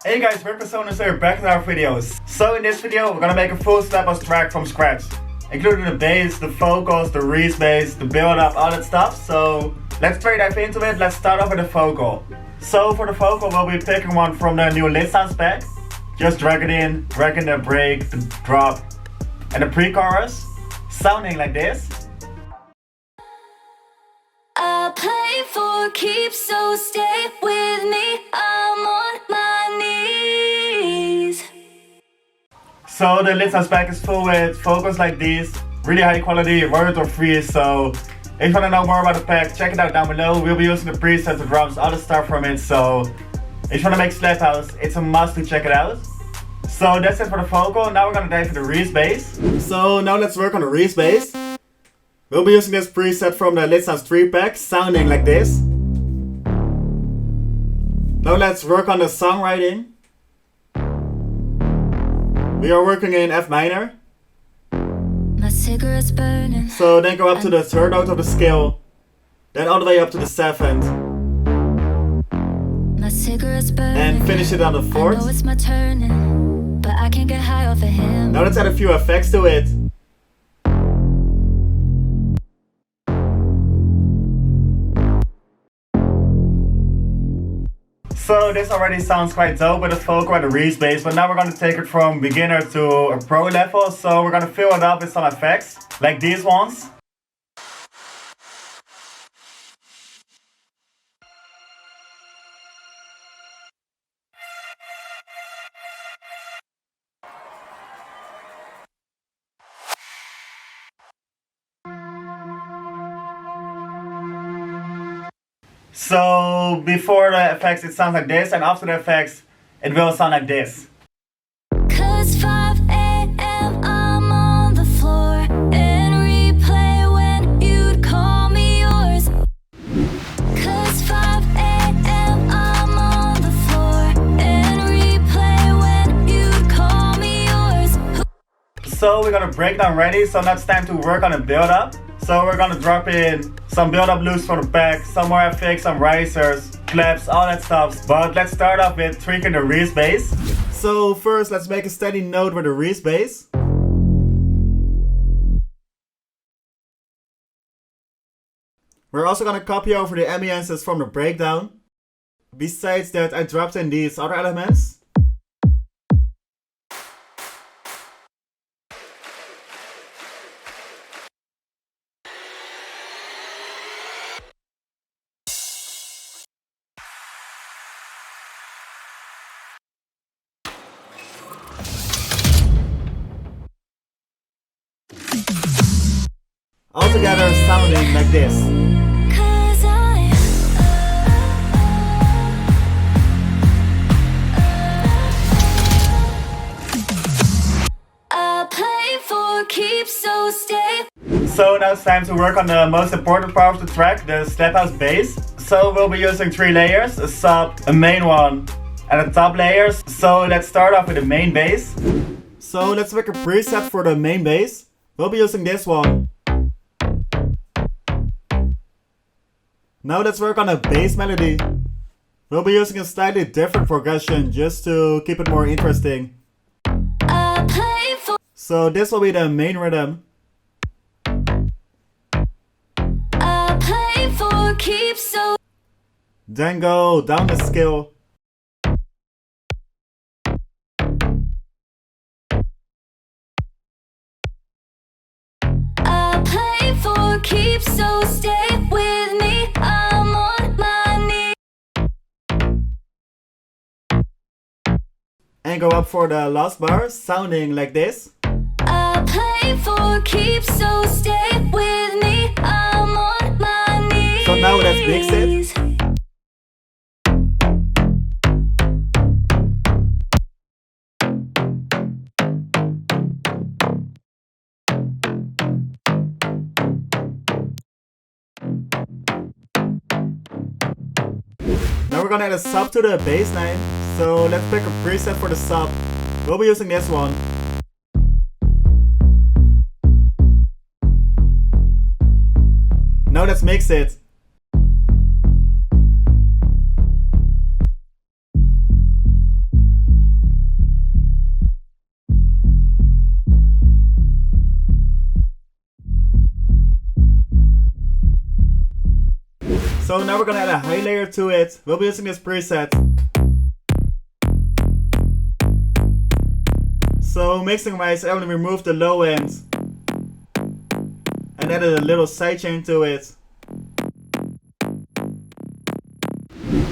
Hey guys, we're Sonance here, back in our videos. So in this video, we're gonna make a full step-up track from scratch, including the bass, the vocals, the reese bass, the build-up, all that stuff. So let's straight dive into it. Let's start off with the vocal. So for the vocal, we'll be picking one from the new Sonance pack. Just drag it in, drag in the break, the drop, and the pre-chorus, sounding like this. I play for keeps, so stay with me. I'm on my knees. So the Sonance pack is full with vocals like these, really high quality, word or free. So if you want to know more about the pack, check it out down below. We'll be using the presets, the drums, all the stuff from it. So if you want to make slap house, it's a must to check it out. So that's it for the vocal. Now we're gonna dive into the reese bass. So now let's work on the reese bass. We'll be using this preset from the Sonance 3 pack, sounding like this. Now let's work on the songwriting. We are working in F minor. My cigarette's burning. So then go up to the third note of the scale, then all the way up to the 7th, My cigarette's burning. and finish it on the I know 4th. it's my turn, but I can't get high off of him. Now let's add a few effects to it. So this already sounds quite dope with the vocal and the reese bass, but now we're going to take it from beginner to a pro level. So we're going to fill it up with some effects, like these ones. So before the effects it sounds like this, and after the effects it will sound like this. Cause 5 a.m. I'm on the floor and replay when you'd call me yours. Cause 5 a.m. I'm on the floor and replay when you'd call me yours. So we're gonna break down ready, so now it's time to work on a build up. So we're gonna drop in some build up loops for the back, some more effects, some risers, claps, all that stuff. But let's start off with tweaking the reese bass. So first let's make a steady note with the reese bass. We're also gonna copy over the ambiances from the breakdown. Besides that, I dropped in these other elements. All together sounding like this. Cause I play for keeps, so stay. So now it's time to work on the most important part of the track, the slap house bass. So we'll be using 3 layers, a sub, a main one, and a top layers. So let's start off with the main bass. So let's make a preset for the main bass. We'll be using this one. Now let's work on a bass melody. We'll be using a slightly different progression just to keep it more interesting. I play for. So this will be the main rhythm. I play for keeps, so. Then go down the scale. I play for keeps, so stay with me. I'm on my knees. And go up for the last bar, sounding like this. I play for keeps, so stay with me. I'm on my knees. So now let's mix it. Now we're gonna add a sub to the bass line. So let's pick a preset for the sub. We'll be using this one. Now let's mix it. So now we're gonna add a high layer to it. We'll be using this preset. So mixing wise, I only removed the low end and added a little sidechain to it.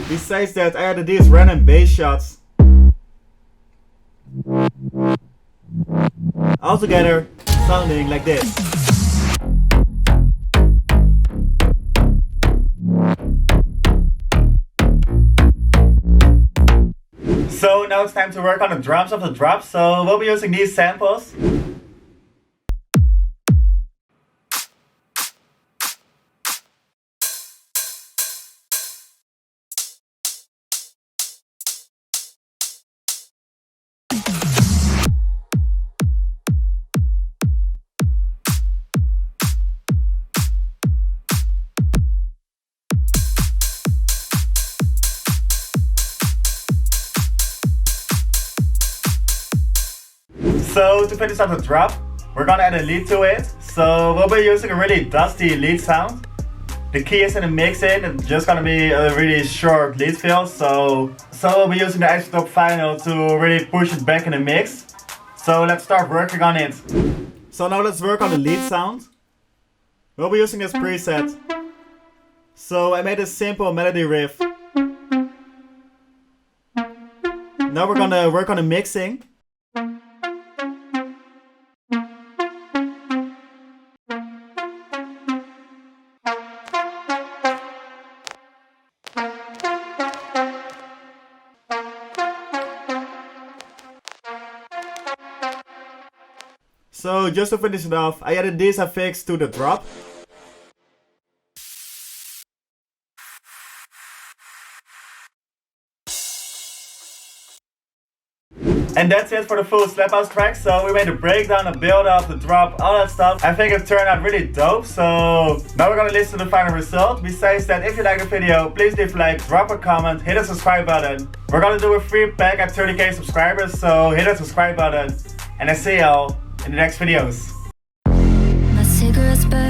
Besides that, I added these random bass shots. All together, sounding like this. So now it's time to work on the drums of the drop, so we'll be using these samples. So to finish off the drop, we're gonna add a lead to it. So we'll be using a really dusty lead sound. The key is in the mixing, it's just gonna be a really short lead fill. So we'll be using the isotope final to really push it back in the mix. So let's start working on it. So now let's work on the lead sound. We'll be using this preset. So I made a simple melody riff. Now we're gonna work on the mixing. So just to finish it off, I added these effects to the drop. And that's it for the full slap house track. So we made a breakdown, a build up, the drop, all that stuff. I think it turned out really dope. So now we're gonna listen to the final result. Besides that, if you like the video, please leave a like, drop a comment, hit the subscribe button. We're gonna do a free pack at 30k subscribers, so hit the subscribe button. And I see y'all in the next videos. My cigarettes burn.